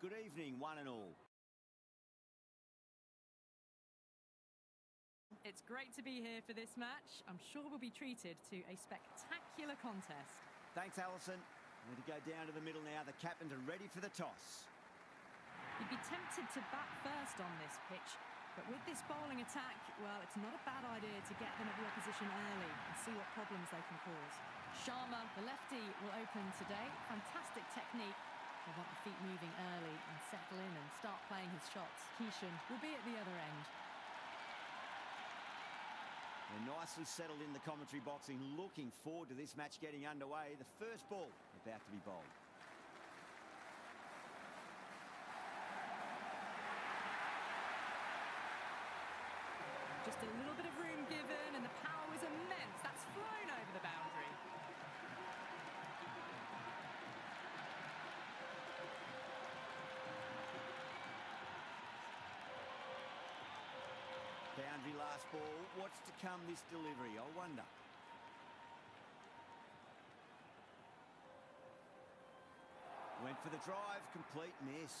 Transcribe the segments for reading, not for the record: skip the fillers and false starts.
Good evening, one and all. It's great to be here for this match. I'm sure we'll be treated to a spectacular contest. Thanks, Alison. We're to go down to the middle now. The captains are ready for the toss. You'd be tempted to bat first on this pitch, but with this bowling attack, well, it's not a bad idea to get them at the opposition early and see what problems they can cause. Sharma, the lefty, will open today. Fantastic technique. They want the feet moving early and settle in and start playing his shots. Kishan will be at the other end. They're nicely settled in the commentary boxing, looking forward to this match getting underway. The first ball about to be bowled. Just a little bit of room given and the power was immense. That's flown over the boundary. Boundary last ball. What's to come this delivery, I wonder. Went for the drive, complete miss.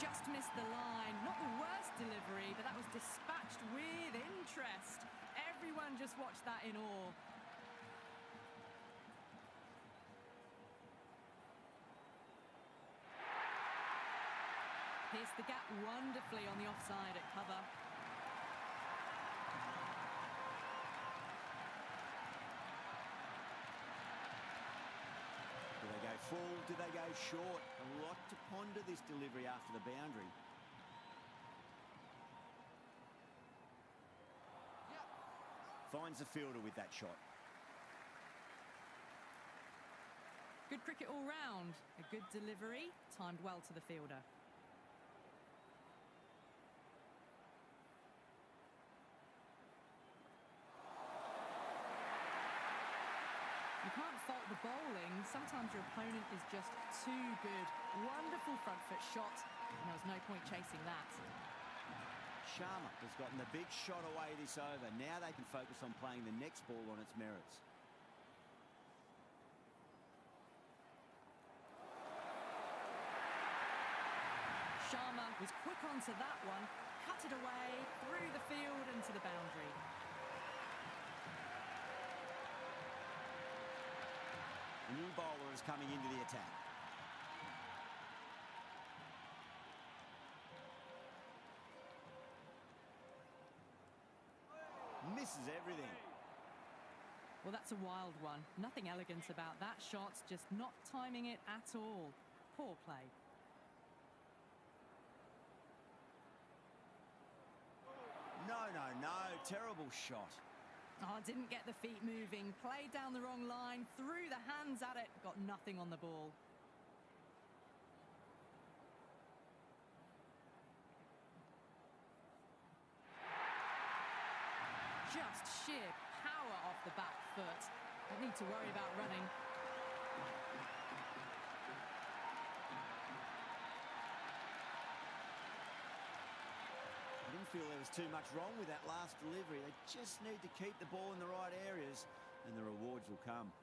Just missed the line. Not the worst delivery, but that was dispatched with interest. Everyone just watched that in awe. Pierced the gap wonderfully on the offside at cover. Do they go full? Do they go short? A lot to ponder this delivery after the boundary. Finds the fielder with that shot. Good cricket all round. A good delivery, timed well to the fielder. You can't fault the bowling. Sometimes your opponent is just too good. Wonderful front foot shot, and there was no point chasing that. Sharma has gotten the big shot away this over. Now they can focus on playing the next ball on its merits. Sharma was quick onto that one, cut it away, through the field and to the boundary. A new bowler is coming into the attack. Misses everything. Well, that's a wild one. Nothing elegant about that shot, just not timing it at all. Poor play. No. Terrible shot. Oh, didn't get the feet moving. Played down the wrong line, threw the hands at it, got nothing on the ball. Just sheer power off the back foot. Don't need to worry about running. I didn't feel there was too much wrong with that last delivery. They just need to keep the ball in the right areas and the rewards will come.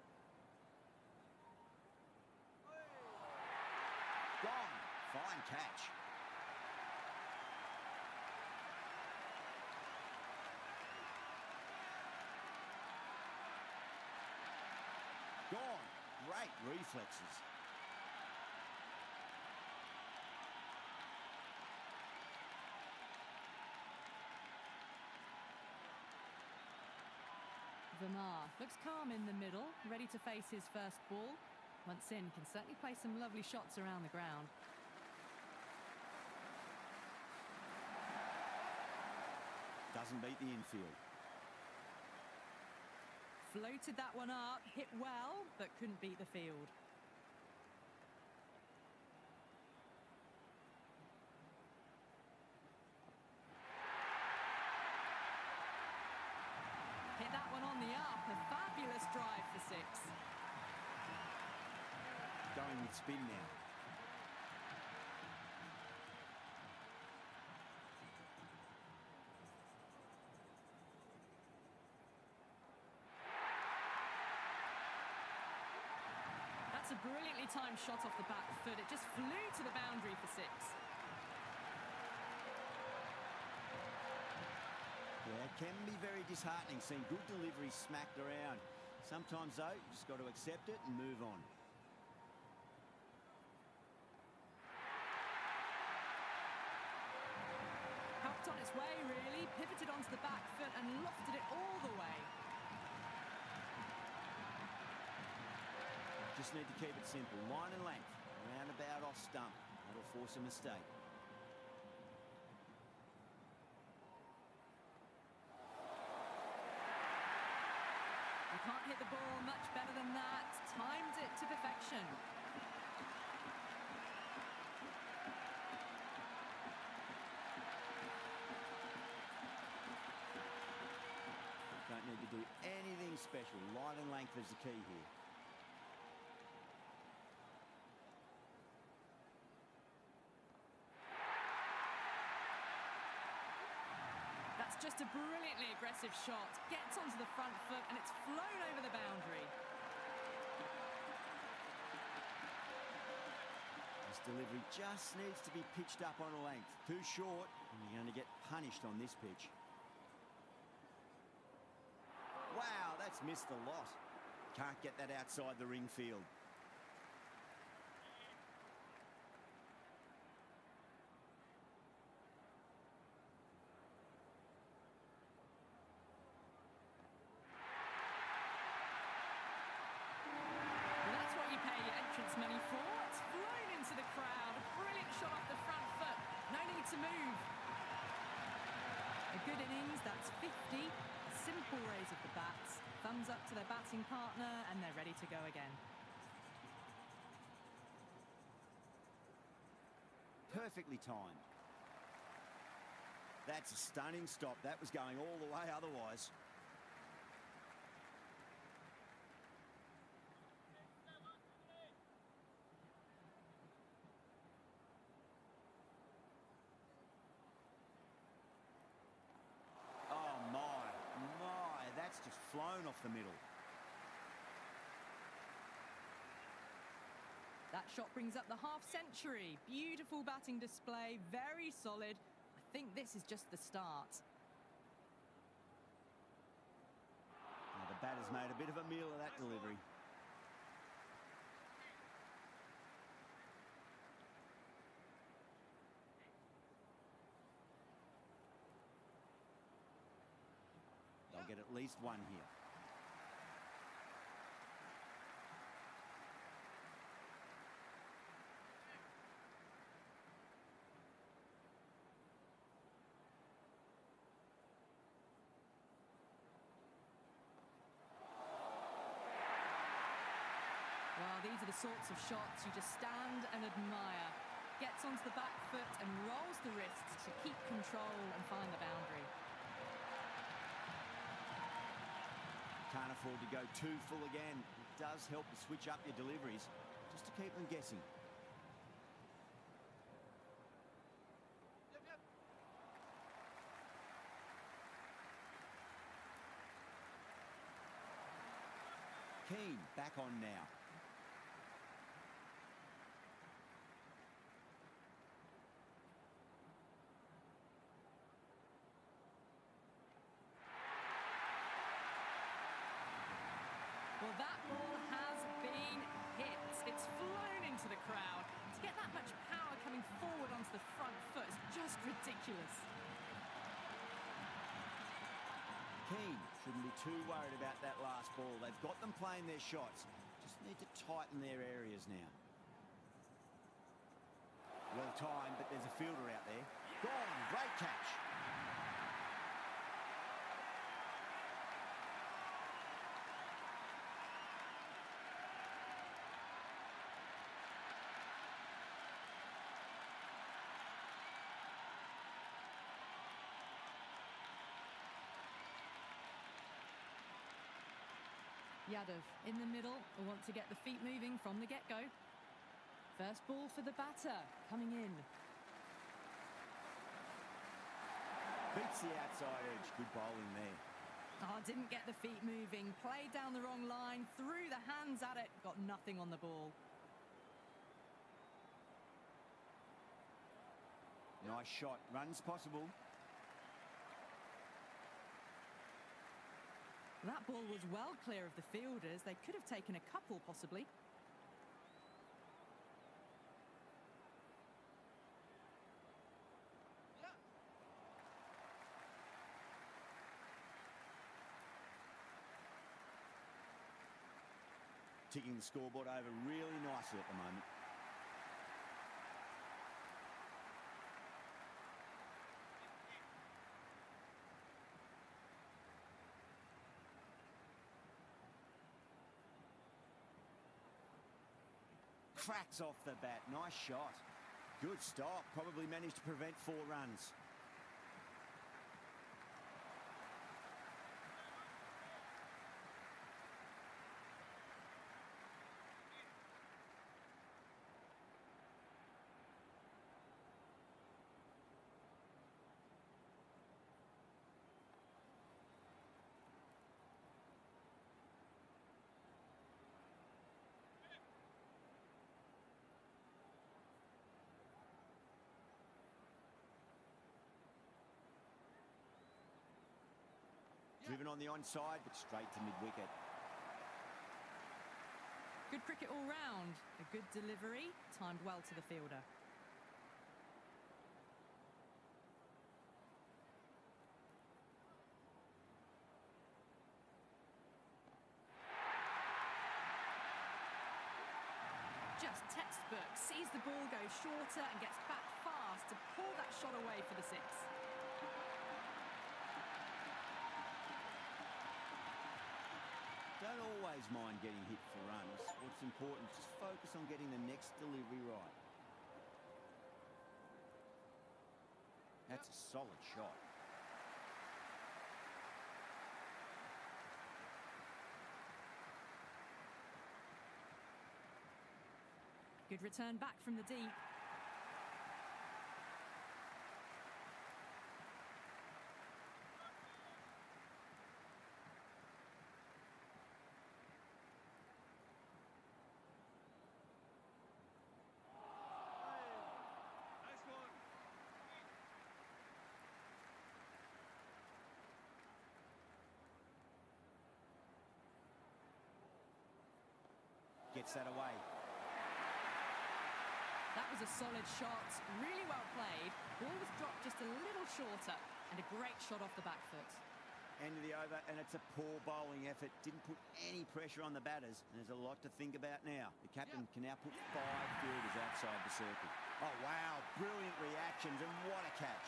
Gone. Fine catch. Gone. Great reflexes. Verma looks calm in the middle, ready to face his first ball. Once in, can certainly play some lovely shots around the ground. Doesn't beat the infield. Floated that one up, hit well, but couldn't beat the field. Hit that one on the up, a fabulous drive for six. Going with spin now. brilliantly timed shot off the back foot. It just flew to the boundary for 6. Yeah, it can be very disheartening seeing good deliveries smacked around. Sometimes, though, you just got to accept it and move on. Helped on its way, really. Pivoted onto the back foot and lofted it all the way. Just need to keep it simple. Line and length. Roundabout off stump. That'll force a mistake. You can't hit the ball much better than that. Timed it to perfection. Don't need to do anything special. Line and length is the key here. That's just a brilliantly aggressive shot. Gets onto the front foot and it's flown over the boundary. This delivery just needs to be pitched up on a length. Too short, and you're going to get punished on this pitch. Wow, that's missed a lot. Can't get that outside the ring field. Well, that's what you pay your entrance money for. It's flown into the crowd. A brilliant shot off the front foot. No need to move. A good innings, that's 50. Simple raise of the bats. Thumbs up to their batting partner and they're ready to go again. Perfectly timed. That's a stunning stop. That was going all the way otherwise. Oh my, that's just flown off the middle. That shot brings up the half-century. Beautiful batting display, very solid. I think this is just the start. Now the batter's made a bit of a meal of that delivery. They'll get at least one here. Well, these are the sorts of shots you just stand and admire. Gets onto the back foot and rolls the wrists to keep control and find the boundary. Can't afford to go too full again. It does help to switch up your deliveries, just to keep them guessing. Keane back on now. Well, that ball has been hit. It's flown into the crowd. To get that much power coming forward onto the front foot is just ridiculous. Keane shouldn't be too worried about that last ball. They've got them playing their shots. Just need to tighten their areas now. Well timed, but there's a fielder out there. Gone, great catch. Yadav in the middle will want to get the feet moving from the get-go. First ball for the batter, coming in. Beats the outside edge. Good bowling there. Oh, didn't get the feet moving. Played down the wrong line, threw the hands at it, got nothing on the ball. Nice shot. Runs possible. That ball was well clear of the fielders. They could have taken a couple, possibly. Ticking the scoreboard over really nicely at the moment. Cracks off the bat. Nice shot. Good stop. Probably managed to prevent 4 runs. Driven on the onside, but straight to mid-wicket. Good cricket all round. A good delivery, timed well to the fielder. Just textbook. Sees the ball go shorter and gets back fast to pull that shot away for the 6. Don't always mind getting hit for runs. What's important is just focus on getting the next delivery right. That's a solid shot. Good return back from the deep. Gets that away. That was a solid shot, really well played. Ball was dropped just a little shorter, and a great shot off the back foot. End of the over, and it's a poor bowling effort. Didn't put any pressure on the batters, and there's a lot to think about now. The captain can now put 5 fielders outside the circle. Oh, wow, brilliant reactions, and what a catch.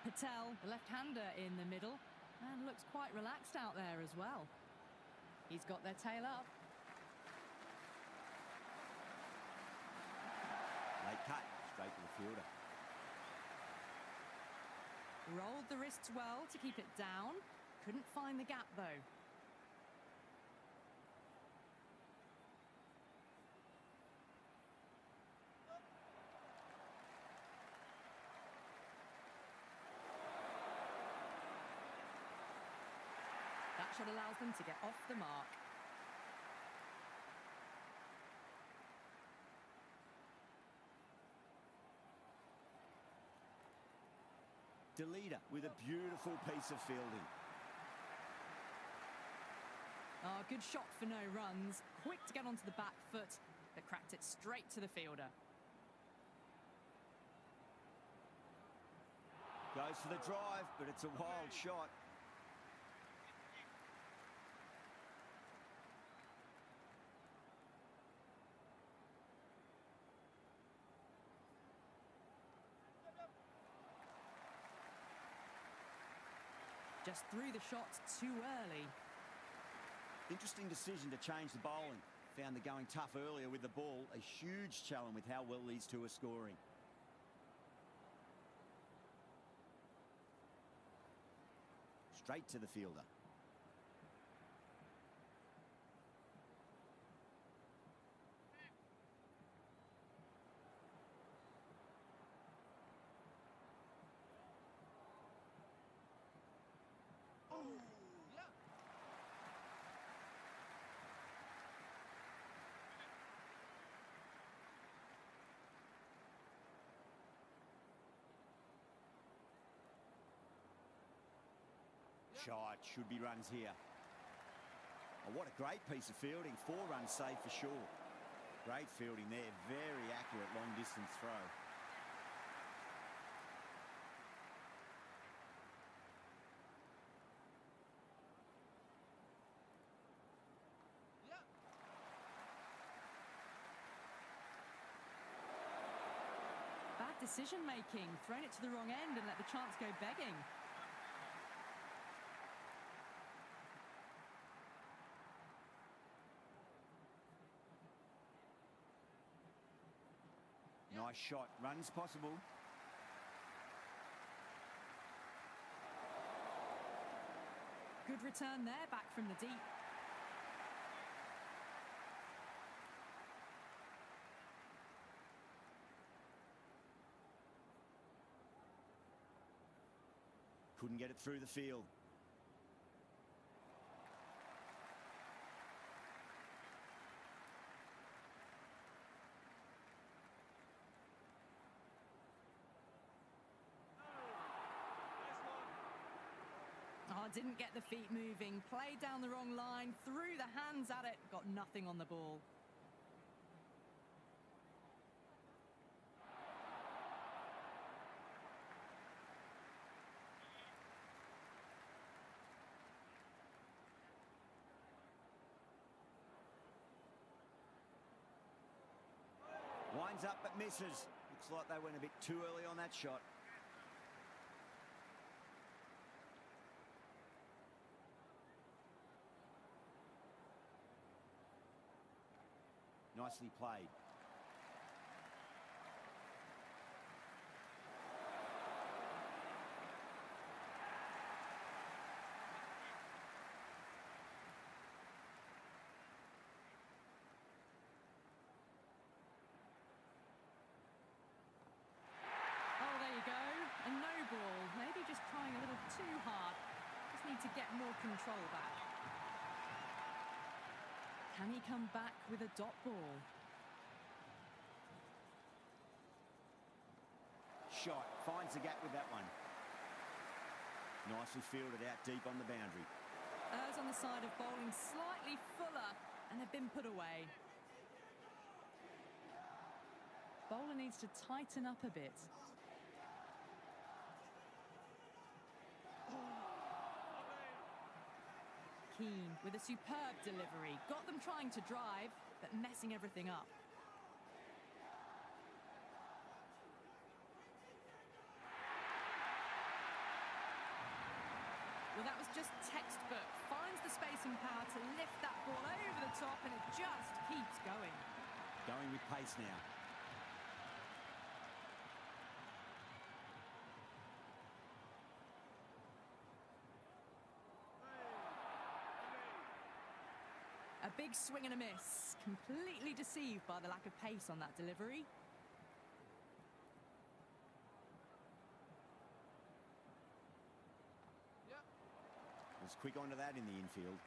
Patel, the left-hander in the middle, and looks quite relaxed out there as well. He's got their tail up. Late cut, straight to the fielder. Rolled the wrists well to keep it down. Couldn't find the gap though. That shot allows them to get off the mark. Delita with a beautiful piece of fielding. Oh, good shot for no runs. Quick to get onto the back foot, but cracked it straight to the fielder. Goes for the drive, but it's a wild shot. Just threw the shots too early. Interesting decision to change the bowling. Found the going tough earlier with the ball. A huge challenge with how well these two are scoring. Straight to the fielder. Shot, should be runs here. Oh, what a great piece of fielding. 4 runs saved for sure. Great fielding there. Very accurate long distance throw. Bad decision making. Thrown it to the wrong end and let the chance go begging. Nice shot. Runs possible. Good return there, back from the deep. Couldn't get it through the field. Oh, didn't get the feet moving. Played down the wrong line, threw the hands at it, got nothing on the ball. Winds up but misses. Looks like they went a bit too early on that shot. Nicely played. Oh, there you go. A no ball. Maybe just trying a little too hard. Just need to get more control back. Can he come back with a dot ball? Shot. Finds the gap with that one. Nicely fielded out deep on the boundary. Errs on the side of bowling slightly fuller, and they've been put away. Bowler needs to tighten up a bit. Keane with a superb delivery. Got them trying to drive, but messing everything up. Well, that was just textbook. Finds the space and power to lift that ball over the top, and it just keeps going. Going with pace now. A big swing and a miss. Completely deceived by the lack of pace on that delivery. Was quick onto that in the infield.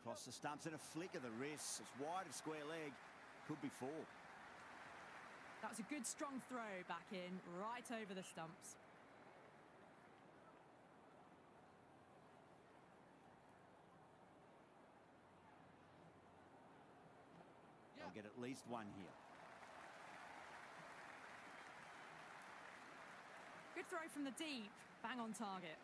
Across the stumps and a flick of the wrist. It's wide of square leg. Could be 4. That was a good strong throw back in, right over the stumps. They'll get at least 1 here. Good throw from the deep. Bang on target.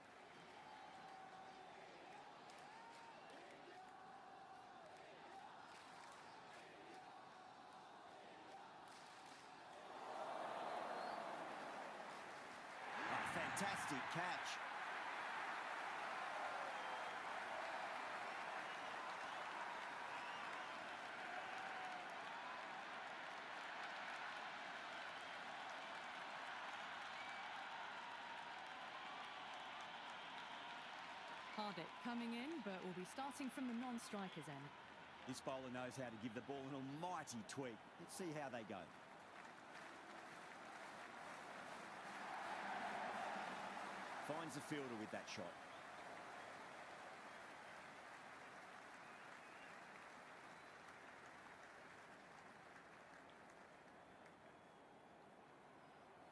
Oh, fantastic catch. Hardick coming in, but will be starting from the non-striker's end. This bowler knows how to give the ball an almighty tweak. Let's see how they go. Finds the fielder with that shot.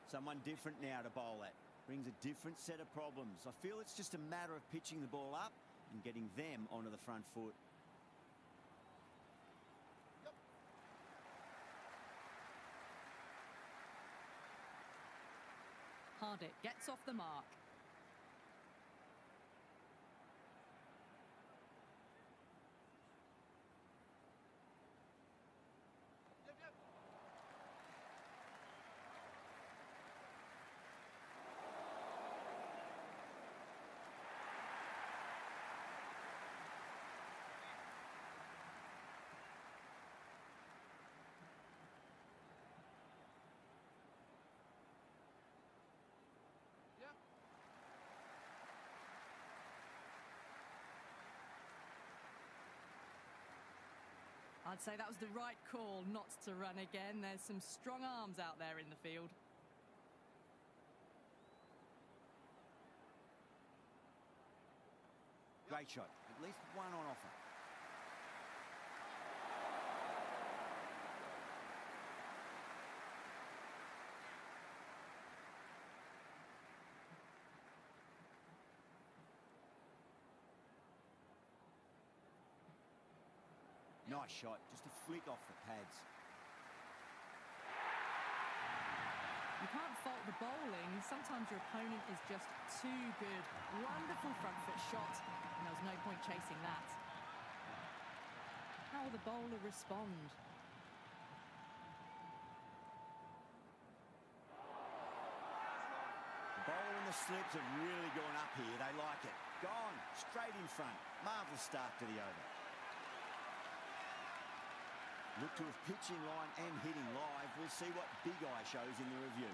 Someone different now to bowl at. Brings a different set of problems. I feel it's just a matter of pitching the ball up and getting them onto the front foot. Hardick gets off the mark. I'd say that was the right call not to run again. There's some strong arms out there in the field. Great shot. At least one on offer. Nice shot, just a flick off the pads. You can't fault the bowling. Sometimes your opponent is just too good. Wonderful front foot shot, and there was no point chasing that. How will the bowler respond? The bowl and the slips have really gone up here. They like it. Gone, straight in front. Marvellous start to the over. Look to have pitch in line and hitting live. We'll see what Big Eye shows in the review.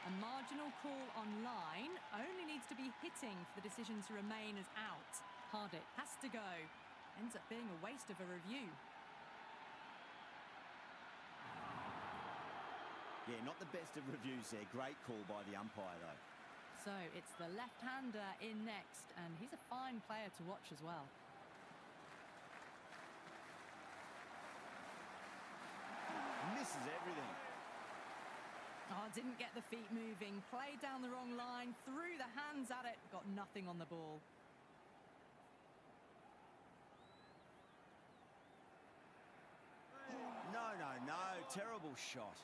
A marginal call on line only needs to be hitting for the decision to remain as out. Hardick has to go. Ends up being a waste of a review. Yeah, not the best of reviews there. Great call by the umpire, though. So it's the left-hander in next, and he's a fine player to watch as well. Misses everything. Oh, didn't get the feet moving, played down the wrong line, threw the hands at it, got nothing on the ball. No, terrible shot.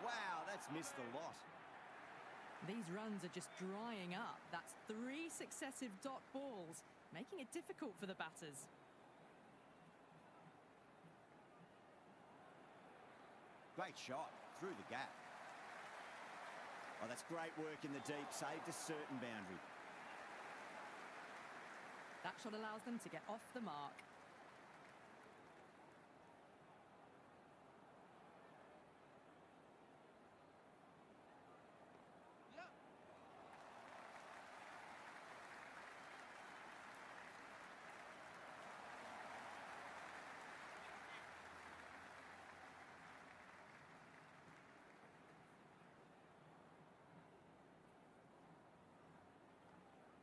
Wow, that's missed a lot. These runs are just drying up. That's 3 successive dot balls, making it difficult for the batters. Great shot, through the gap. Oh, that's great work in the deep, saved a certain boundary. That shot allows them to get off the mark.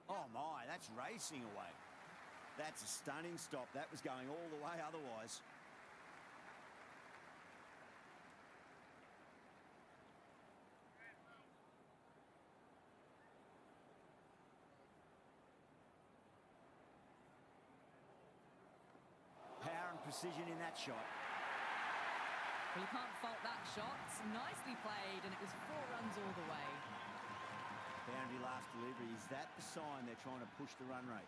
Oh my, that's racing away. That's a stunning stop. That was going all the way otherwise. precision in that shot. Well, you can't fault that shot. Nicely played, and it was 4 runs all the way. Boundary last delivery. Is that the sign they're trying to push the run rate?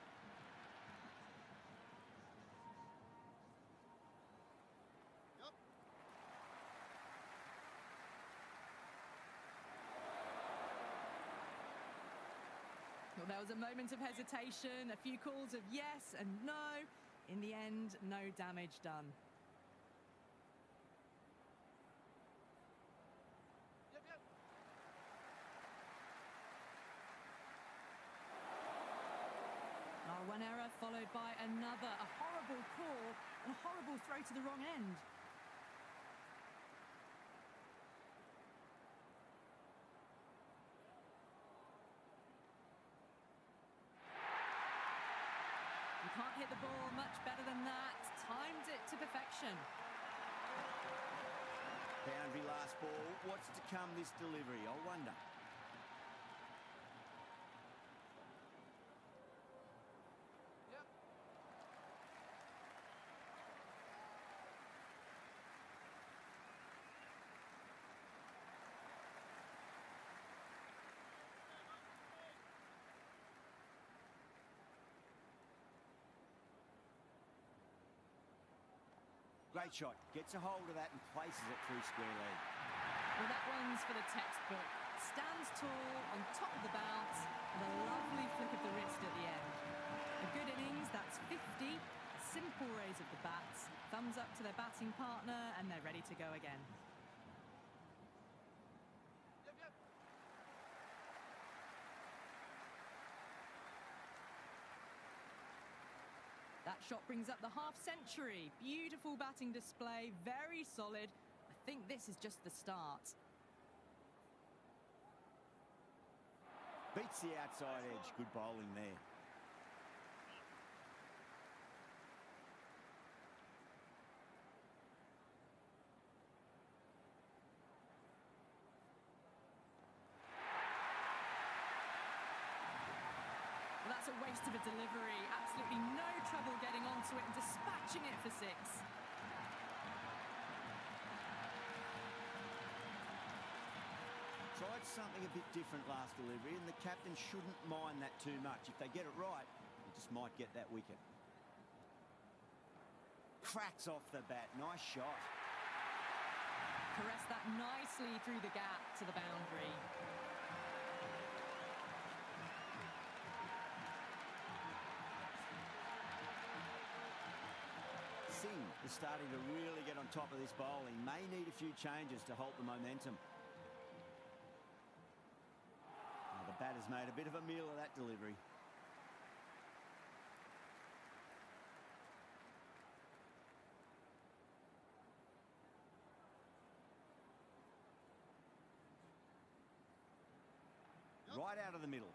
Well, there was a moment of hesitation, a few calls of yes and no. In the end, no damage done. One error followed by another. A horrible call and a horrible throw to the wrong end. You can't hit the ball much better than that. Timed it to perfection. Boundary last ball. What's to come this delivery? I wonder. Great shot. Gets a hold of that and places it through square leg. Well, that one's for the textbook. Stands tall on top of the bounce and a lovely flick of the wrist at the end. A good innings, that's 50. A simple raise of the bats. Thumbs up to their batting partner and they're ready to go again. That shot brings up the half-century. Beautiful batting display, very solid. I think this is just the start. Beats the outside edge. Good bowling there. Well, that's a waste of a delivery. Absolutely no trouble getting onto it and dispatching it for 6. Tried something a bit different last delivery, and the captain shouldn't mind that too much. If they get it right, they just might get that wicket. Cracks off the bat. Nice shot. Caressed that nicely through the gap to the boundary. Singh is starting to really get on top of this bowling. May need a few changes to halt the momentum. The batter's made a bit of a meal of that delivery. Right out of the middle.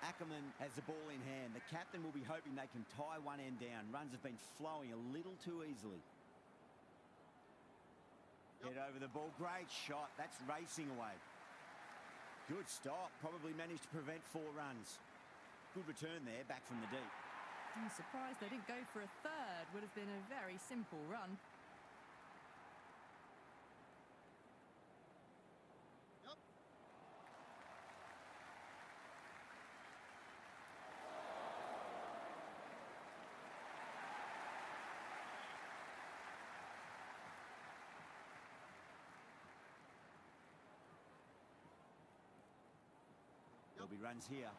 Ackerman has the ball in hand. The captain will be hoping they can tie one end down. Runs have been flowing a little too easily. Head over the ball. Great shot. That's racing away. Good stop. Probably managed to prevent 4 runs. Good return there, back from the deep. I'm surprised they didn't go for a third. Would have been a very simple run. There'll be runs here.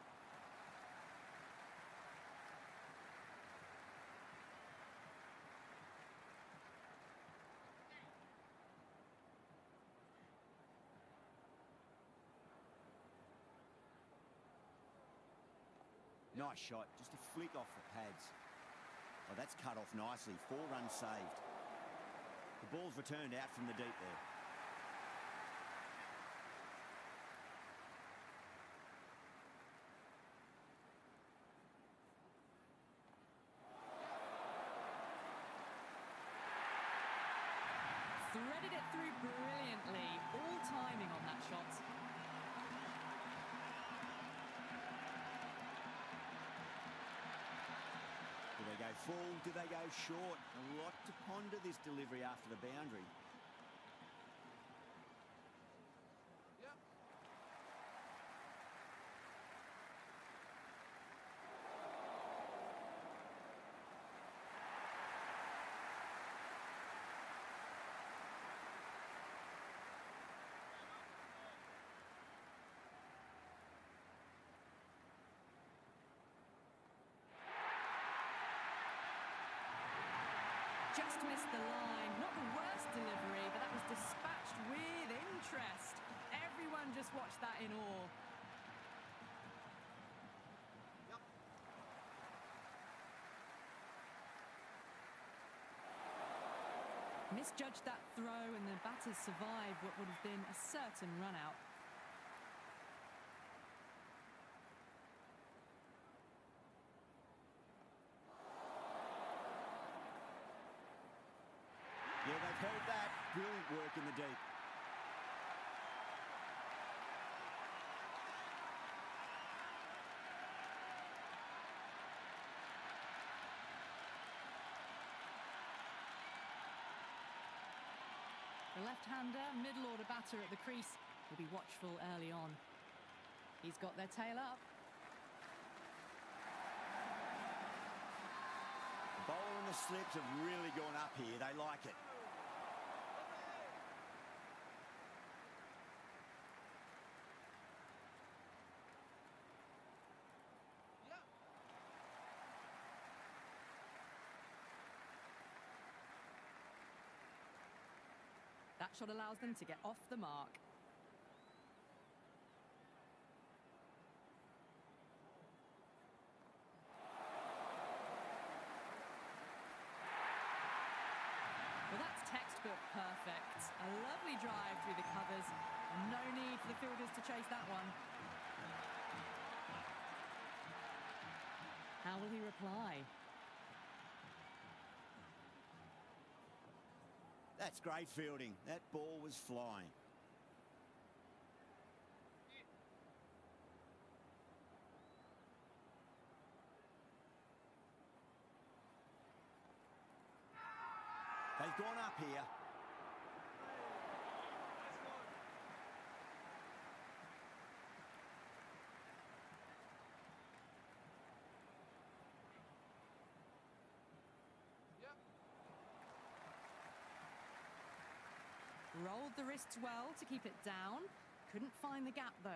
Nice shot, just a flick off the pads. Oh, that's cut off nicely. 4 runs saved. The ball's returned out from the deep there. Threaded it through brilliantly. All timing on that shot. go full? Do they go short? A lot to ponder this delivery after the boundary. Just missed the line. Not the worst delivery, but that was dispatched with interest. Everyone just watched that in awe. Misjudged that throw, and the batters survived what would have been a certain run-out. Yeah, they've held that. Brilliant work in the deep. The left-hander, middle-order batter at the crease, will be watchful early on. He's got their tail up. The bowler and the slips have really gone up here. They like it. That shot allows them to get off the mark. Well, that's textbook perfect. A lovely drive through the covers. No need for the fielders to chase that one. How will he reply? That's great fielding. That ball was flying. They've gone up here. Rolled the wrists well to keep it down. Couldn't find the gap, though.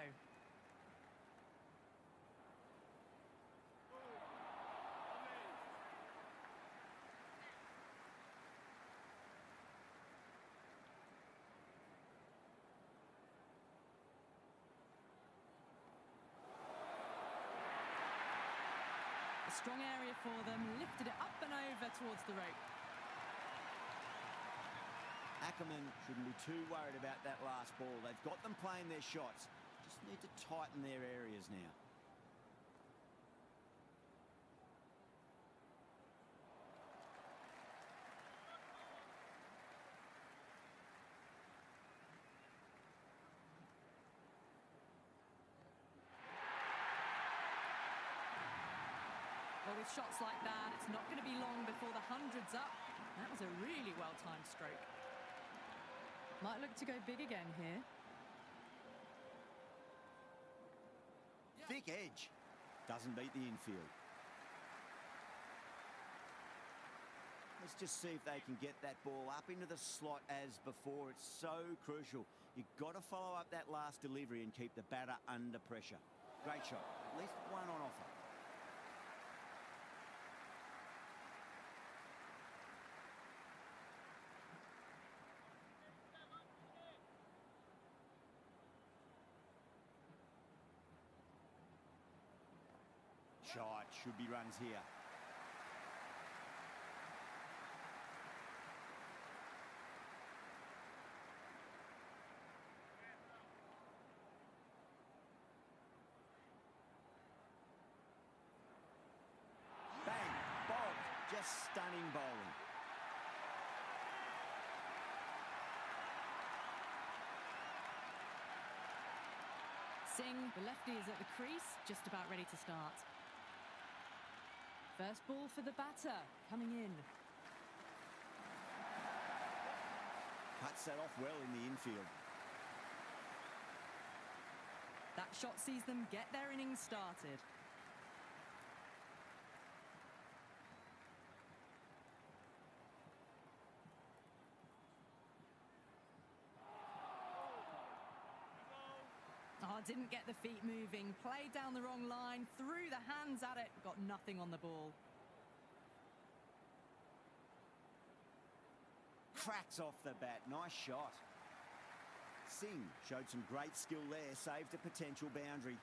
A strong area for them. Lifted it up and over towards the rope. Ackerman shouldn't be too worried about that last ball. They've got them playing their shots. Just need to tighten their areas now. Well, with shots like that, it's not going to be long before the 100's up. That was a really well-timed stroke. Might look to go big again here. Thick edge. Doesn't beat the infield. Let's just see if they can get that ball up into the slot as before. It's so crucial. You've got to follow up that last delivery and keep the batter under pressure. Great shot. At least one on offer. Shot. Should be runs here. Bang. Bob. Just stunning bowling. Singh, the lefty, is at the crease, just about ready to start. First ball for the batter, coming in. Cuts that off well in the infield. That shot sees them get their innings started. Oh, didn't get the feet moving. Played down the wrong line, threw the hands at it, got nothing on the ball. Cracks off the bat. Nice shot. Singh showed some great skill there, saved a potential boundary.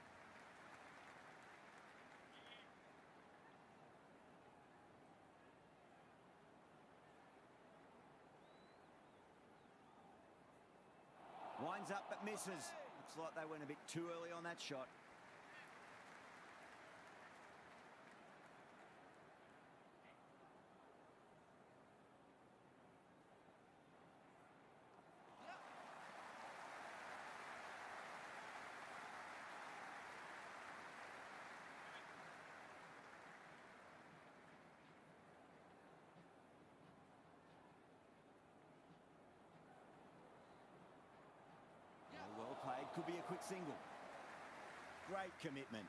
Winds up but misses. Looks like they went a bit too early on that shot. Well played, could be a quick single. Great commitment.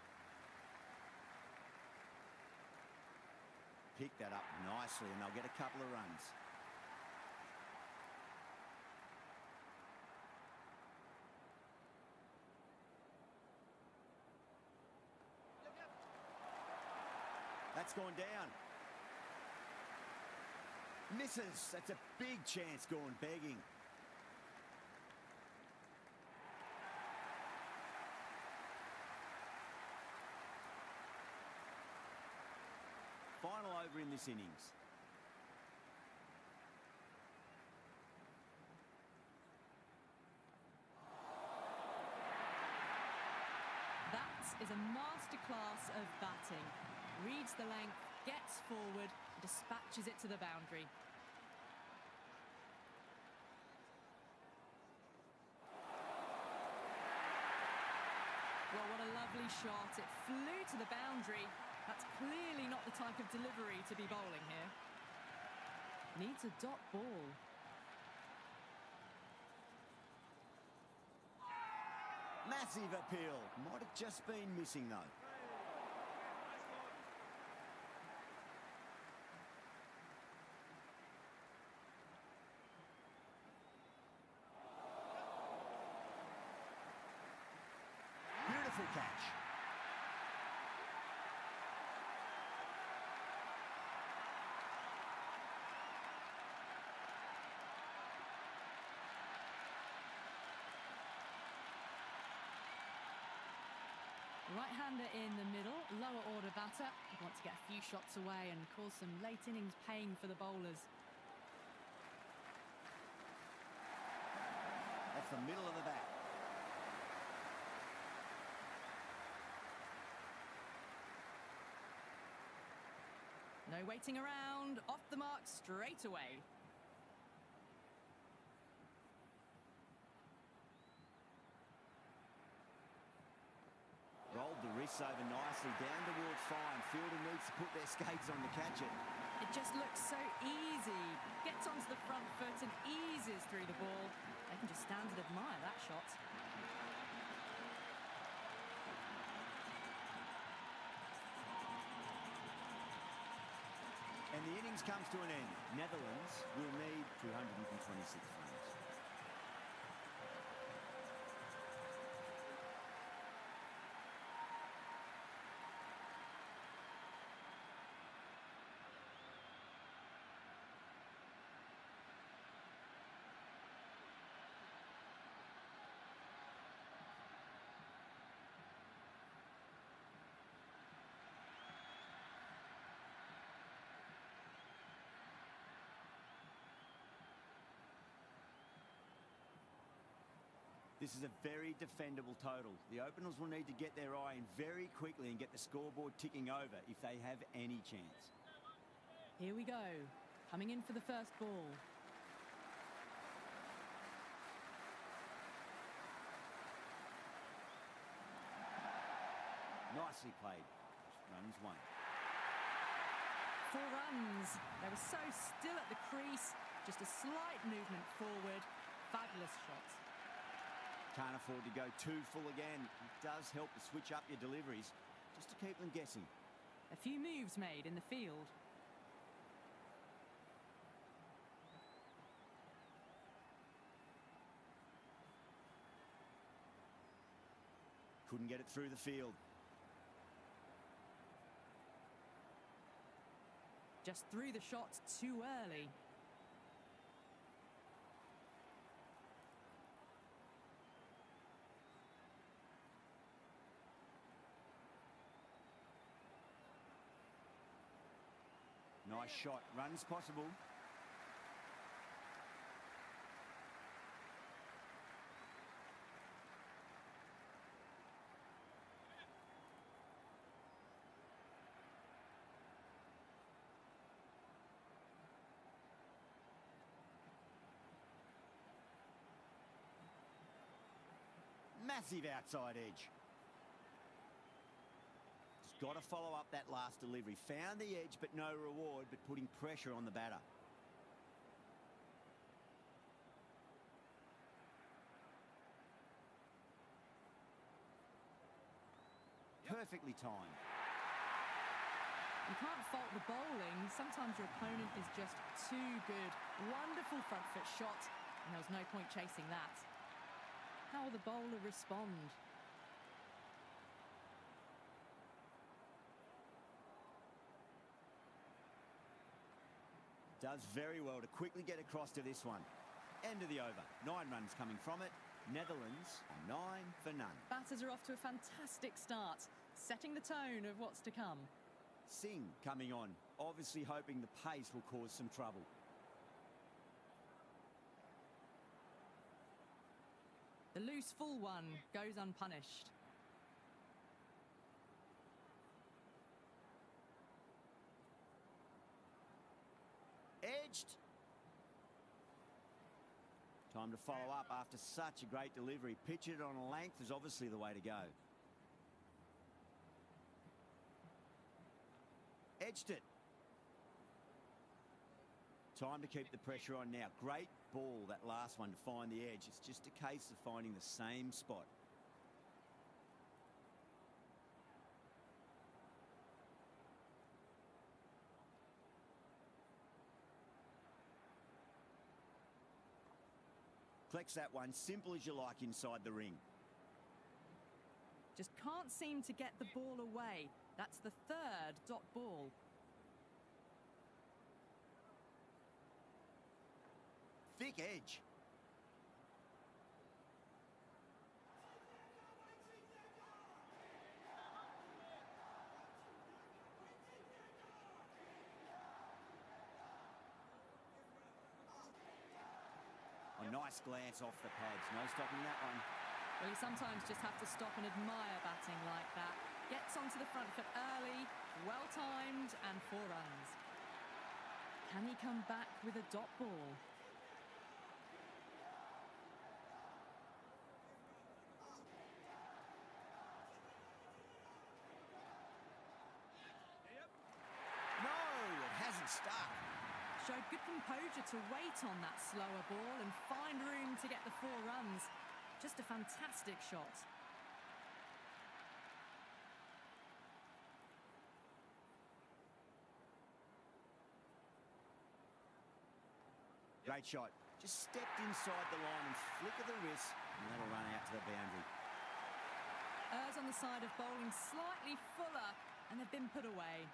Pick that up nicely and they'll get a couple of runs. That's gone down. Misses. That's a big chance gone begging. Final over in this innings. That is a masterclass of batting. Reads the length, gets forward, dispatches it to the boundary. Well, what a lovely shot. It flew to the boundary. That's clearly not the type of delivery to be bowling here. Needs a dot ball. Massive appeal. Might have just been missing though. Beautiful catch. Right-hander in the middle, lower order batter. Want to get a few shots away and cause some late innings pain for the bowlers. Off the middle of the bat. No waiting around, off the mark straight away. Rolled the wrists over nicely, down towards fine. Fielder needs to put their skates on to catch it. It just looks so easy. Gets onto the front foot and eases through the ball. They can just stand and admire that shot. And the innings comes to an end. Netherlands will need 226 runs. This is a very defendable total. The openers will need to get their eye in very quickly and get the scoreboard ticking over if they have any chance. Here we go. Coming in for the first ball. Nicely played. Runs one. 4 runs. They were so still at the crease, just a slight movement forward. Fabulous shot. Can't afford to go too full again. It does help to switch up your deliveries, just to keep them guessing. A few moves made in the field. Couldn't get it through the field. Just threw the shot too early. Nice shot. Runs possible. Massive outside edge. Just got to follow up that last delivery. Found the edge, but no reward, but putting pressure on the batter. Perfectly timed. You can't fault the bowling. Sometimes your opponent is just too good. Wonderful front foot shot, and there was no point chasing that. How will the bowler respond? Does very well to quickly get across to this one. End of the over. 9 runs coming from it. Netherlands, 9 for none. Batters are off to a fantastic start, setting the tone of what's to come. Singh coming on, obviously hoping the pace will cause some trouble. The loose full one goes unpunished. Edged. Time to follow up after such a great delivery. Pitch it on a length is obviously the way to go. Edged it. Time to keep the pressure on now. Great ball, that last one, to find the edge. It's just a case of finding the same spot. Collects that one, simple as you like, inside the ring. Just can't seem to get the ball away. That's the 3rd dot ball. Thick edge. A nice glance off the pads. No stopping that one. Well, you sometimes just have to stop and admire batting like that. Gets onto the front foot early, well-timed, and 4 runs. Can he come back with a dot ball? No, it hasn't stuck. Showed good composure to wait on that slower ball and find room to get the 4 runs. Just a fantastic shot. Great shot. Just stepped inside the line and flick of the wrist, and that'll run out to the boundary. Errs on the side of bowling slightly fuller, and they've been put away.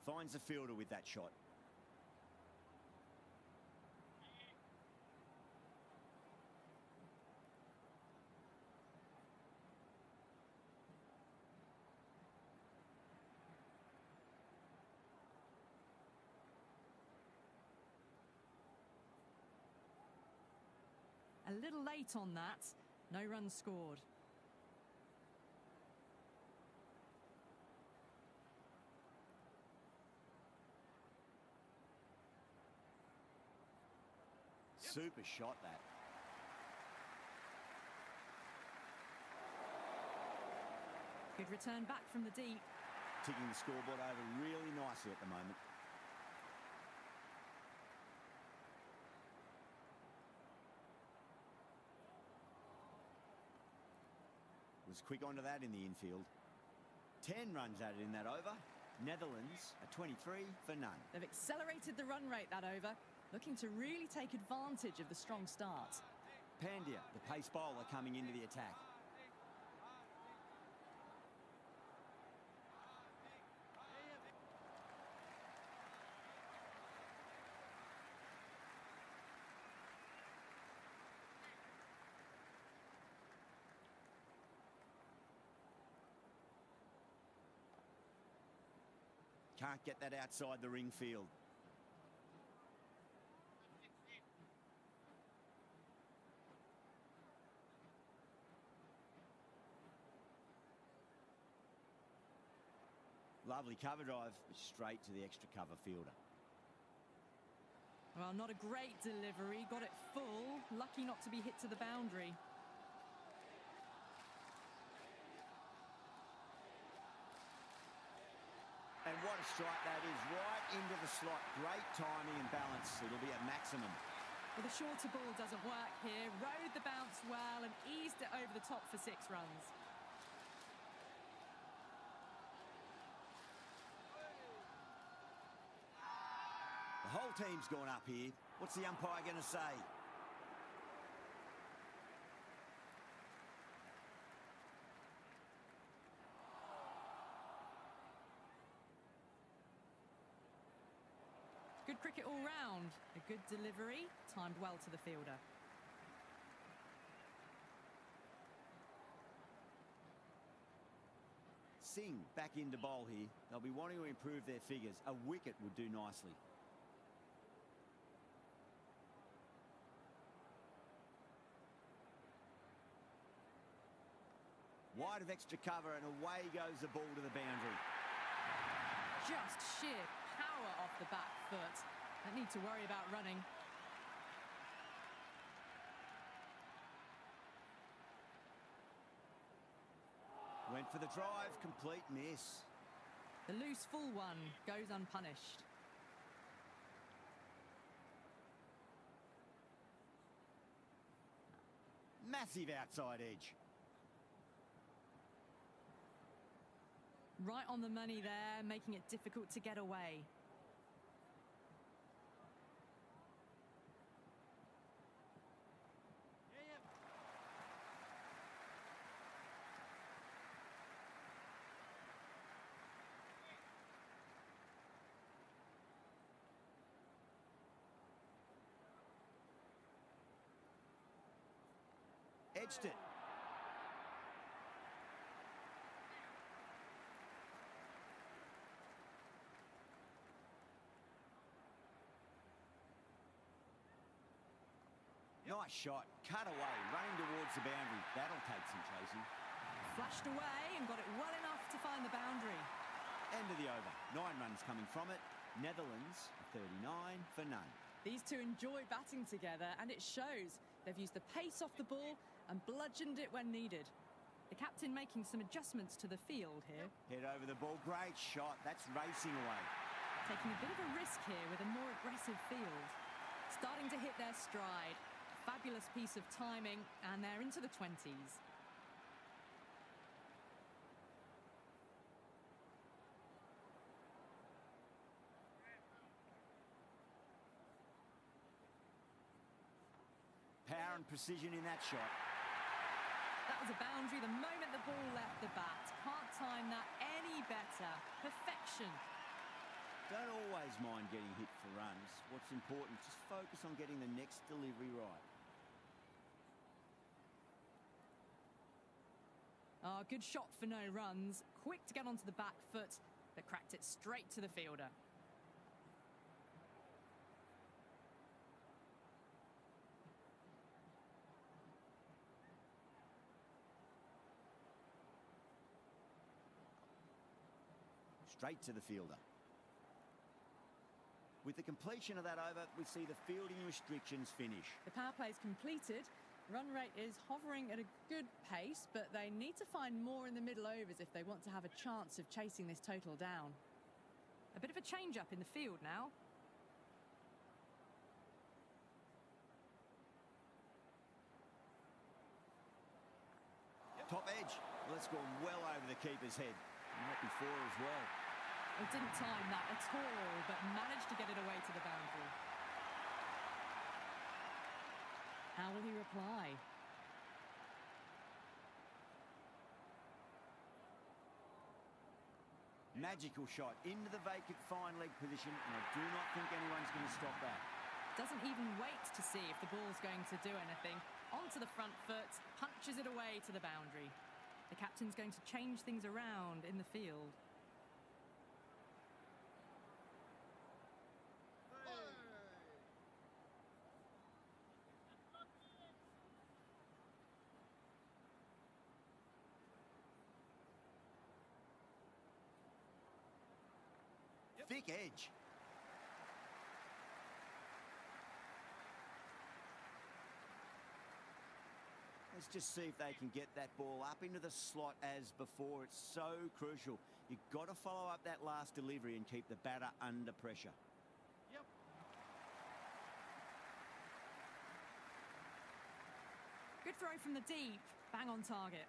Finds the fielder with that shot. A little late on that. No runs scored. Super shot, that. Good return back from the deep. Ticking the scoreboard over really nicely at the moment. Was quick onto that in the infield. 10 runs added in that over. Netherlands are 23 for none. They've accelerated the run rate that over, looking to really take advantage of the strong start. Pandya, the pace bowler, coming into the attack. Can't get that outside the ring field. Lovely cover drive, straight to the extra cover fielder. Well, not a great delivery. Got it full. Lucky not to be hit to the boundary. And what a strike that is, right into the slot. Great timing and balance. It'll be at maximum. Well, the shorter ball doesn't work here. Rode the bounce well and eased it over the top for 6 runs. The whole team's gone up here. What's the umpire going to say? Good cricket all round. A good delivery, timed well to the fielder. Singh back into bowl here. They'll be wanting to improve their figures. A wicket would do nicely. Wide of extra cover and away goes the ball to the boundary. Just sheer power off the back foot. Don't need to worry about running. Went for the drive, complete miss. The loose full one goes unpunished. Massive outside edge. Right on the money there, making it difficult to get away. Edged it. Nice shot, cut away, running towards the boundary. That'll take some chasing. Flashed away and got it well enough to find the boundary. End of the over. 9 runs coming from it. Netherlands 39 for none. These two enjoy batting together, and it shows. They've used the pace off the ball and bludgeoned it when needed. The captain making some adjustments to the field here. Head over the ball, great shot. That's racing away. Taking a bit of a risk here with a more aggressive field. Starting to hit their stride. Fabulous piece of timing, and they're into the 20s. Power and precision in that shot. That was a boundary the moment the ball left the bat. Can't time that any better. Perfection. Don't always mind getting hit for runs. What's important, just focus on getting the next delivery right. Oh, good shot for no runs. Quick to get onto the back foot, but cracked it straight to the fielder. Straight to the fielder. With the completion of that over, we see the fielding restrictions finish. The power play is completed, Run rate is hovering at a good pace, but they need to find more in the middle overs if they want to have a chance of chasing this total down. A bit of a change-up in the field now. Top edge. Well, it's gone well over the keeper's head. And not before as well. It didn't time that at all, but managed to get it away to the boundary. How will he reply? Magical shot into the vacant fine leg position, and I do not think anyone's going to stop that. Doesn't even wait to see if the ball's going to do anything. Onto the front foot, punches it away to the boundary. The captain's going to change things around in the field. Thick edge. Let's just see if they can get that ball up into the slot as before. It's so crucial. You've got to follow up that last delivery and keep the batter under pressure. Yep. Good throw from the deep. Bang on target.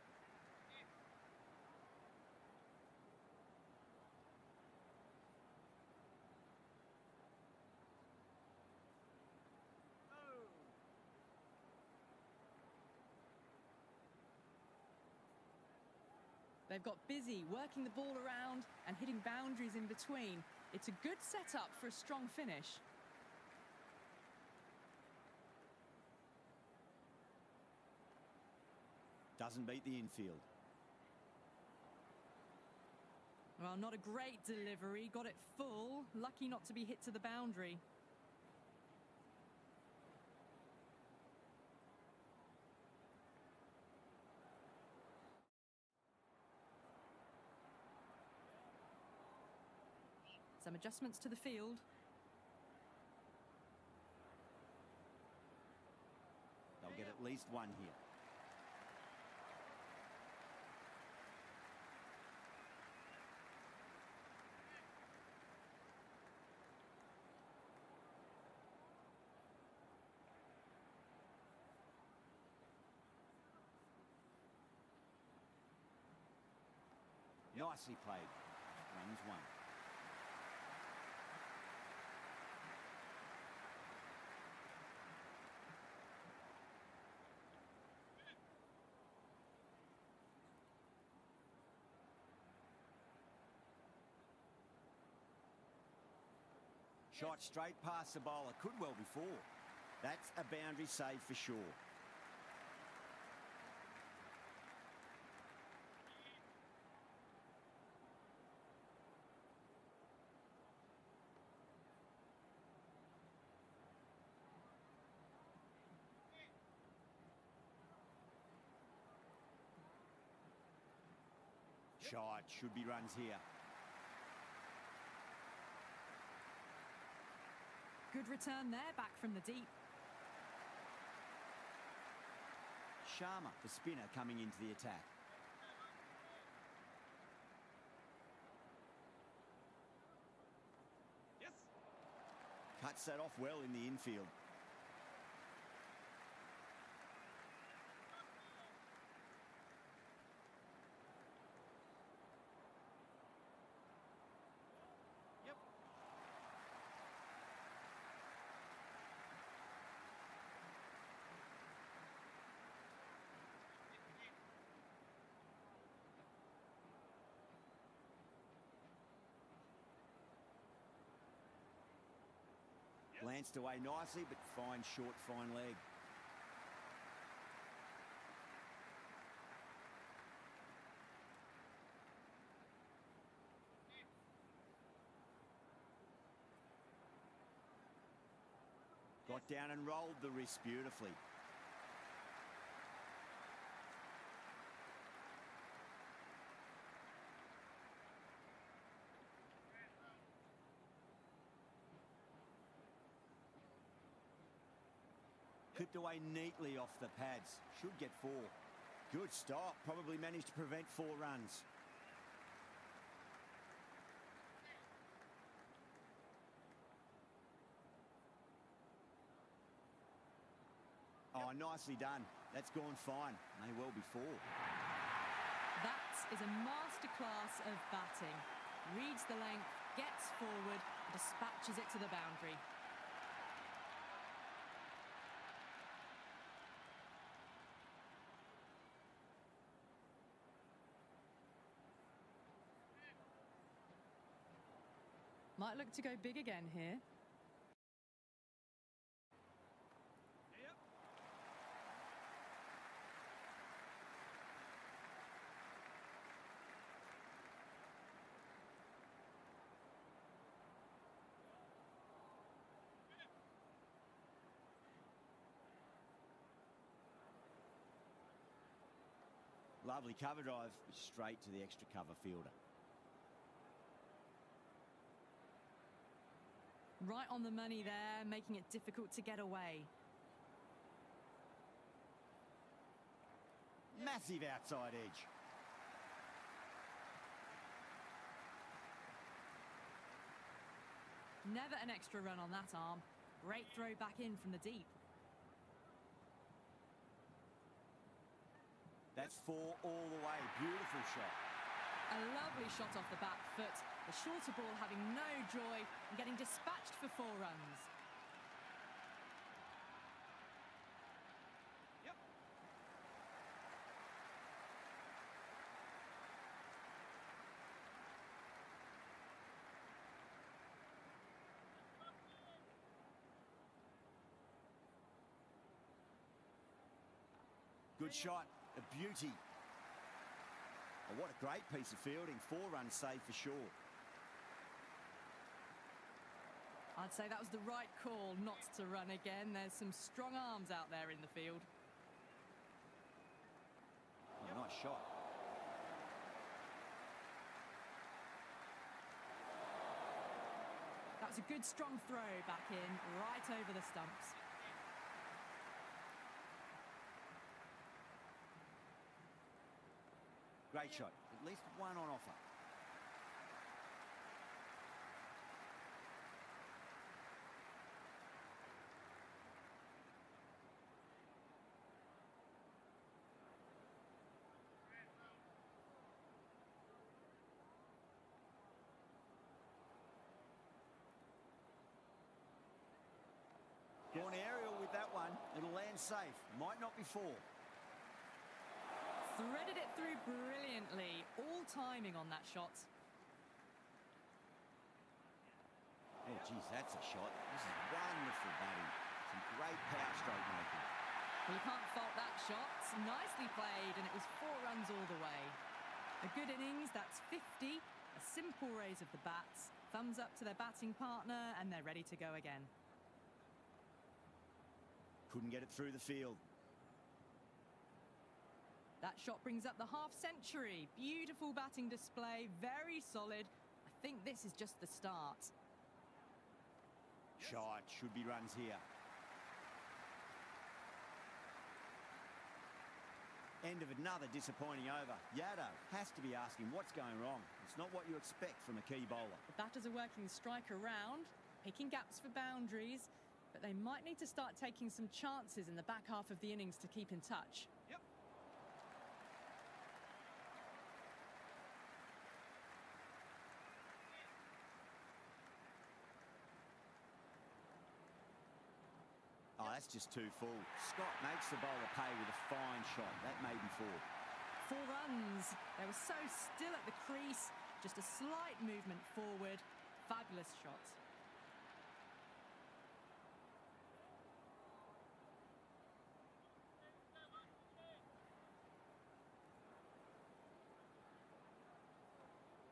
They've got busy working the ball around and hitting boundaries in between. It's a good setup for a strong finish. Doesn't beat the infield. Well, not a great delivery. Got it full. Lucky not to be hit to the boundary. Some adjustments to the field. They'll get at least one here. Nicely played. Runs one. Shot straight past the bowler. Could well be four. That's a boundary save for sure. Shot. Should be runs here. Good return there, back from the deep. Sharma, the spinner, coming into the attack. Yes. Cuts that off well in the infield. Yep. Glanced away nicely, but fine short, fine leg. Got down and rolled the wrist beautifully. Clipped away neatly off the pads. Should get 4. Good stop. Probably managed to prevent 4 runs. Oh, nicely done. That's gone fine. May well be 4. That is a masterclass of batting. Reads the length, gets forward, dispatches it to the boundary. Might look to go big again here. Yep. Lovely cover drive, straight to the extra cover fielder. Right on the money there, making it difficult to get away. Massive outside edge. Never an extra run on that arm. Great throw back in from the deep. That's 4 all the way. Beautiful shot. A lovely shot off the back foot. The shorter ball having no joy and getting dispatched for 4 runs. Yep. Good shot. A beauty. Oh, what a great piece of fielding. 4 runs saved for sure. I'd say that was the right call not to run again. There's some strong arms out there in the field. Oh, nice shot. That was a good strong throw back in, right over the stumps. Great shot. At least 1 on offer. Gone aerial with that one. It'll land safe. Might not be 4. Threaded it through brilliantly. All timing on that shot. Oh, geez, that's a shot. This is wonderful batting. Some great power stroke making. Well, you can't fault that shot. Nicely played, and it was 4 runs all the way. A good innings, that's 50. A simple raise of the bats. Thumbs up to their batting partner, and they're ready to go again. Couldn't get it through the field. That shot brings up the half-century. Beautiful batting display, very solid. I think this is just the start. Shot. Should be runs here. End of another disappointing over. Yaddo has to be asking what's going wrong. It's not what you expect from a key bowler. The batters are working the strike around, picking gaps for boundaries, but they might need to start taking some chances in the back half of the innings to keep in touch. Yep. Oh, that's just too full. Scott makes the bowler pay with a fine shot. That may be 4. 4 runs. They were so still at the crease. Just a slight movement forward. Fabulous shot.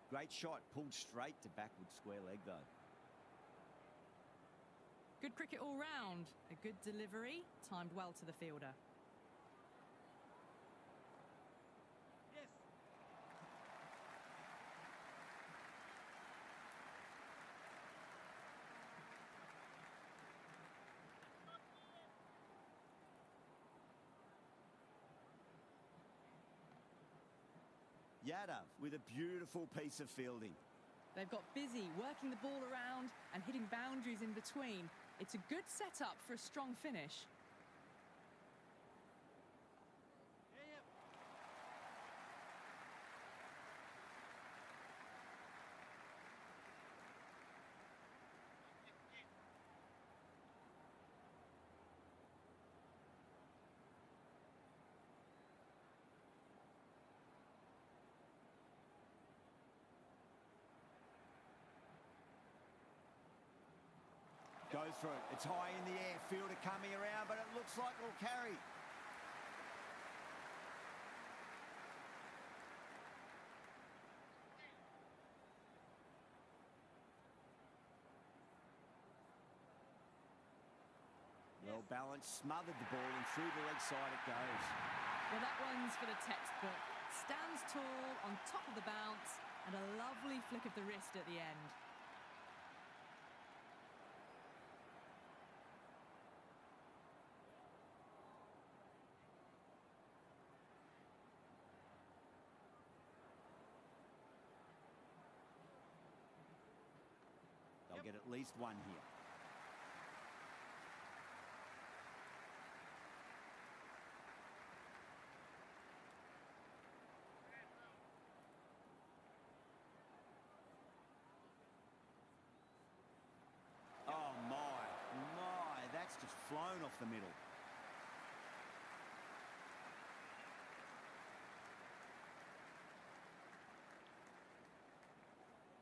Great shot. Pulled straight to backward square leg, though. Good cricket all round. A good delivery, timed well to the fielder. Yes. Yadav with a beautiful piece of fielding. They've got busy working the ball around and hitting boundaries in between. It's a good setup for a strong finish. Yep. Goes for it. It's high in the air. Fielder coming around, but it looks like it'll carry. Well balanced, smothered the ball, and through the leg side it goes. Well, that one's for the textbook. Stands tall on top of the bounce and a lovely flick of the wrist at the end. They'll get at least one here. Oh my, that's just flown off the middle.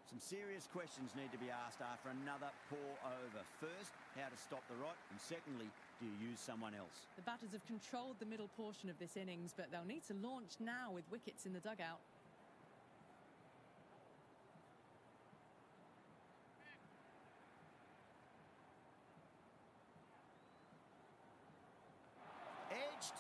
Some serious questions need to be asked after another poor over. First, how to stop the rot, and secondly, do you use someone else? The batters have controlled the middle portion of this innings, but they'll need to launch now with wickets in the dugout. Edged.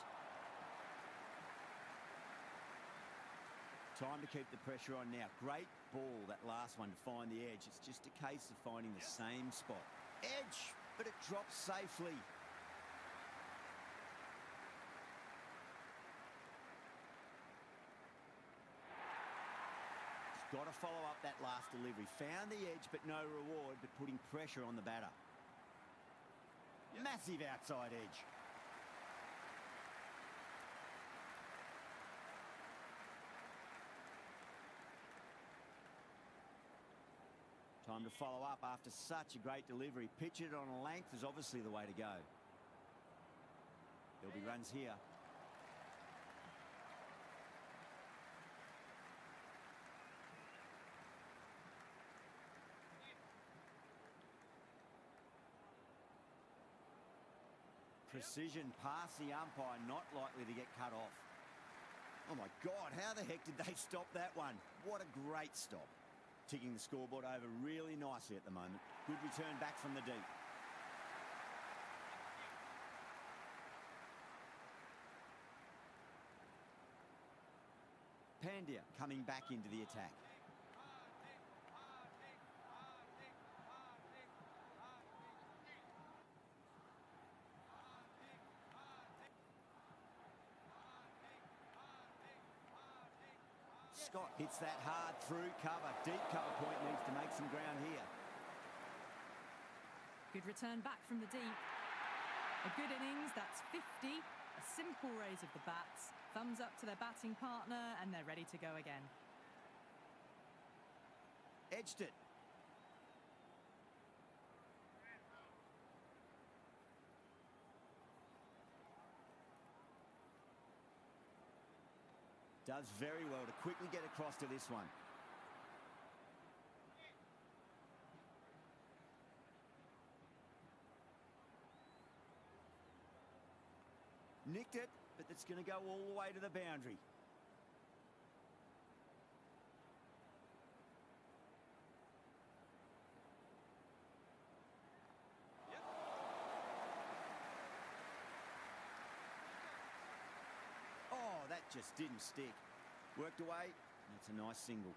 Time to keep the pressure on now. Great ball, that last one, to find the edge. It's just a case of finding the same spot. Edge, but it drops safely. He's got to follow up that last delivery. Found the edge, but no reward, but putting pressure on the batter. Massive outside edge. Time to follow up after such a great delivery. Pitch it on a length is obviously the way to go. There'll be runs here. Precision past the umpire, not likely to get cut off. Oh my God, how the heck did they stop that one? What a great stop. Ticking the scoreboard over really nicely at the moment. Good return back from the deep. Pandya coming back into the attack. Scott hits that hard through cover. Deep cover point, needs to make some ground here. Good return back from the deep. A good innings, that's 50. A simple raise of the bats. Thumbs up to their batting partner, and they're ready to go again. Edged it. Does very well to quickly get across to this one. Nicked it, but it's going to go all the way to the boundary. Oh, that just didn't stick. Worked away, and it's a nice single.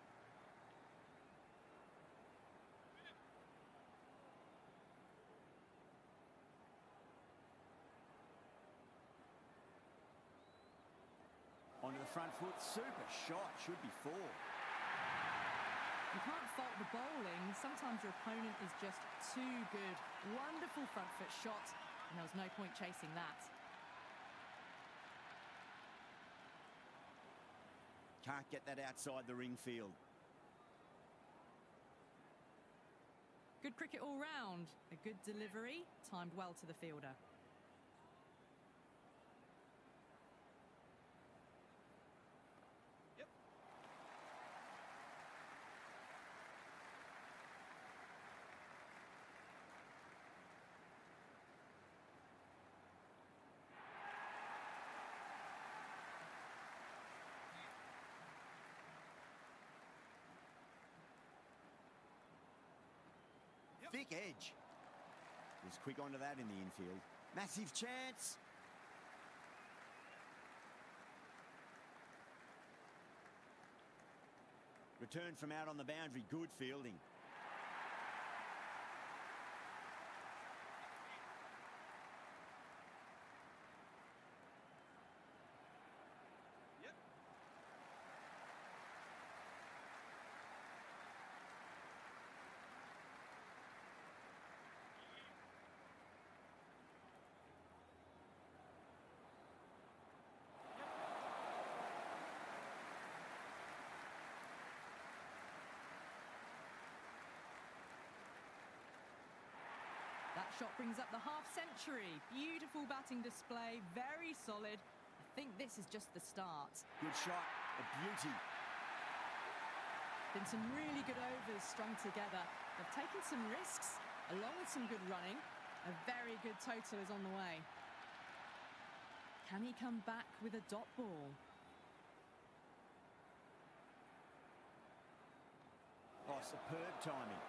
Onto the front foot. Super shot. Should be 4. You can't fault the bowling. Sometimes your opponent is just too good. Wonderful front foot shot, and there was no point chasing that. Can't get that outside the ring field. Good cricket all round. A good delivery, timed well to the fielder. Yep. Thick edge. Was quick onto that in the infield. Massive chance. Return from out on the boundary. Good fielding. Yep. That shot brings up the half-century. Beautiful batting display, very solid. I think this is just the start. Good shot. A beauty. Been some really good overs strung together. They've taken some risks, along with some good running. A very good total is on the way. Can he come back with a dot ball? Oh, superb timing.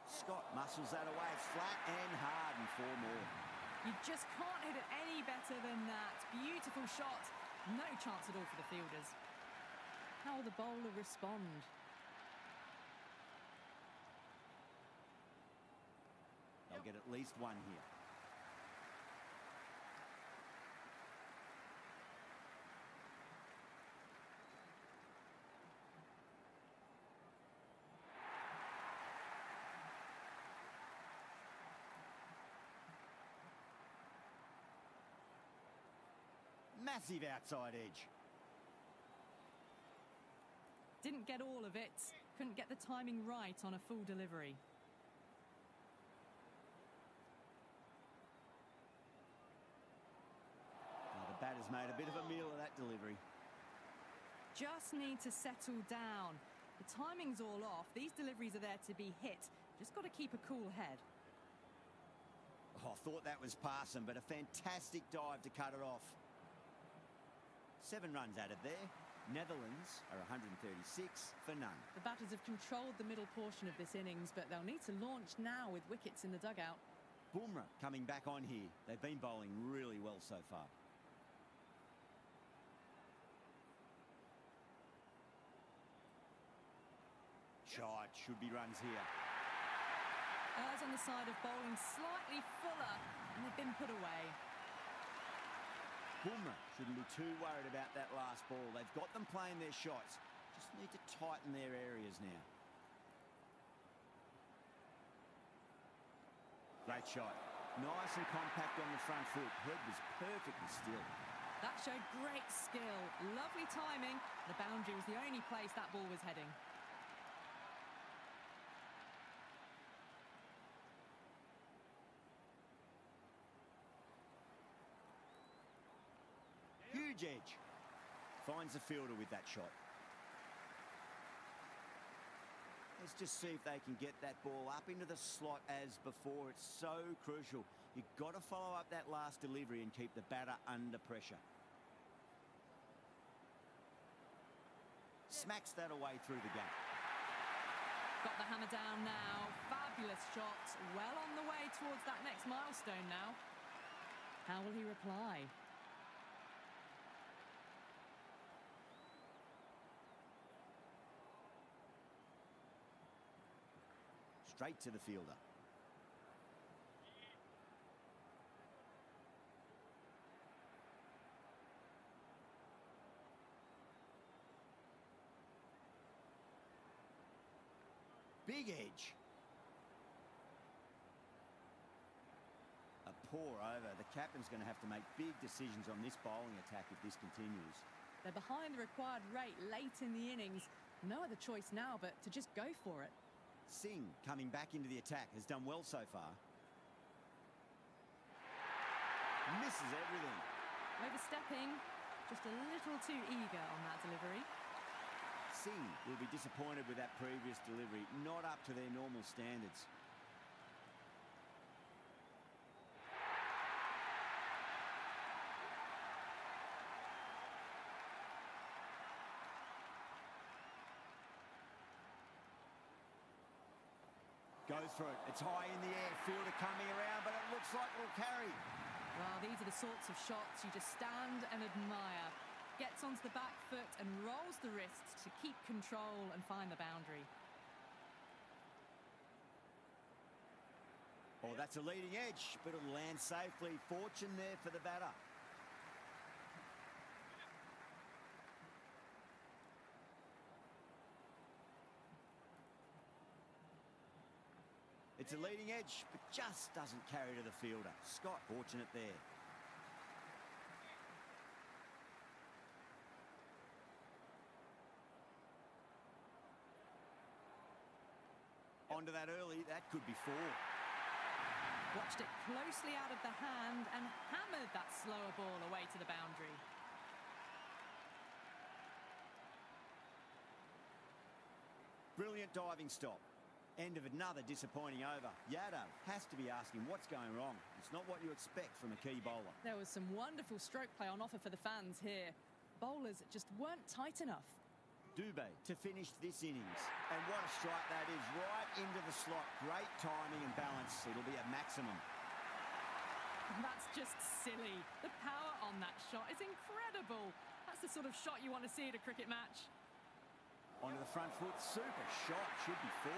Scott muscles that away. It's flat and hard, and 4 more. You just can't hit it any better than that. Beautiful shot. No chance at all for the fielders. How will the bowler respond? They'll get at least 1 here. Massive outside edge. Didn't get all of it. Couldn't get the timing right on a full delivery. Well, the batter's made a bit of a meal of that delivery. Just need to settle down. The timing's all off. These deliveries are there to be hit. Just got to keep a cool head. Oh, I thought that was passing, but a fantastic dive to cut it off. 7 runs added there. Netherlands are 136 for none. The batters have controlled the middle portion of this innings, but they'll need to launch now with wickets in the dugout. Bumrah coming back on here. They've been bowling really well so far. Shot, should be runs here. Eyes on the side of bowling slightly fuller, and they've been put away. Bumrah shouldn't be too worried about that last ball. They've got them playing their shots. Just need to tighten their areas now. Great shot. Nice and compact on the front foot. Head was perfectly still. That showed great skill. Lovely timing. The boundary was the only place that ball was heading. Huge edge. Finds the fielder with that shot. Let's just see if they can get that ball up into the slot as before. It's so crucial. You've got to follow up that last delivery and keep the batter under pressure. Smacks that away through the gap. Got the hammer down now. Fabulous shot. Well on the way towards that next milestone now. How will he reply? straight to the fielder. Big edge. A poor over. The captain's going to have to make big decisions on this bowling attack if this continues. They're behind the required rate late in the innings. No other choice now but to just go for it. Singh, coming back into the attack, has done well so far. Misses everything. Overstepping, just a little too eager on that delivery. Singh will be disappointed with that previous delivery, not up to their normal standards. Goes for it. It's high in the air. Fielder coming around, but it looks like it'll carry. Well, these are the sorts of shots you just stand and admire. Gets onto the back foot and rolls the wrists to keep control and find the boundary. Oh, that's a leading edge, but it'll land safely. Fortune there for the batter. It's a leading edge, but just doesn't carry to the fielder. Scott, fortunate there. Onto that early, that could be 4. Watched it closely out of the hand and hammered that slower ball away to the boundary. Brilliant diving stop. End of another disappointing over. Yadav has to be asking what's going wrong. It's not what you expect from a key bowler. There was some wonderful stroke play on offer for the fans here. Bowlers just weren't tight enough. Dubé to finish this innings. And what a strike that is, right into the slot. Great timing and balance. It'll be a maximum. That's just silly. The power on that shot is incredible. That's the sort of shot you want to see at a cricket match. Onto the front foot. Super shot. Should be 4.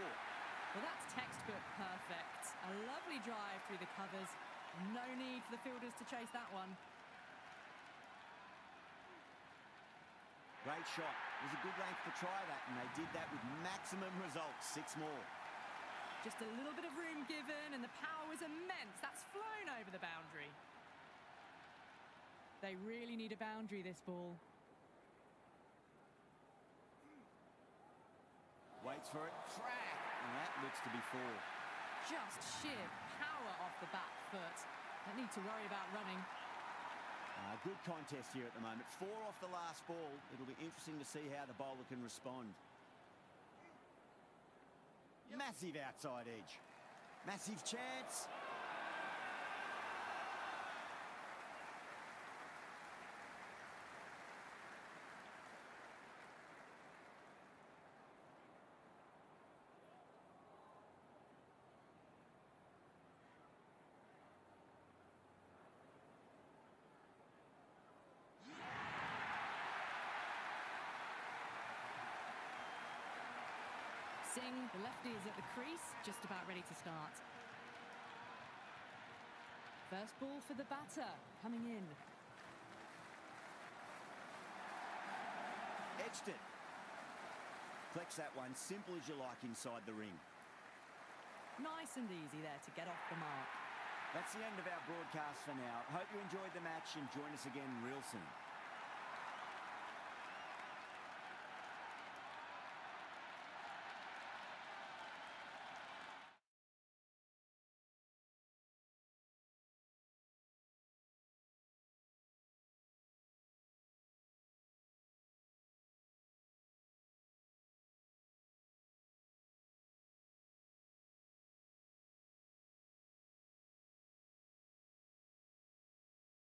Well, that's textbook perfect. A lovely drive through the covers. No need for the fielders to chase that one. Great shot. It was a good length to try that, and they did that with maximum results. 6 more. Just a little bit of room given, and the power was immense. That's flown over the boundary. They really need a boundary, this ball. Waits for it. Crack! And that looks to be 4. Just sheer power off the back foot. Don't need to worry about running. Good contest here at the moment. 4 off the last ball. It'll be interesting to see how the bowler can respond. Massive outside edge. Massive chance. Singh, the lefty, is at the crease, just about ready to start. First ball for the batter, coming in. Edged it. Flex that one, simple as you like inside the ring. Nice and easy there to get off the mark. That's the end of our broadcast for now. Hope you enjoyed the match and join us again real soon.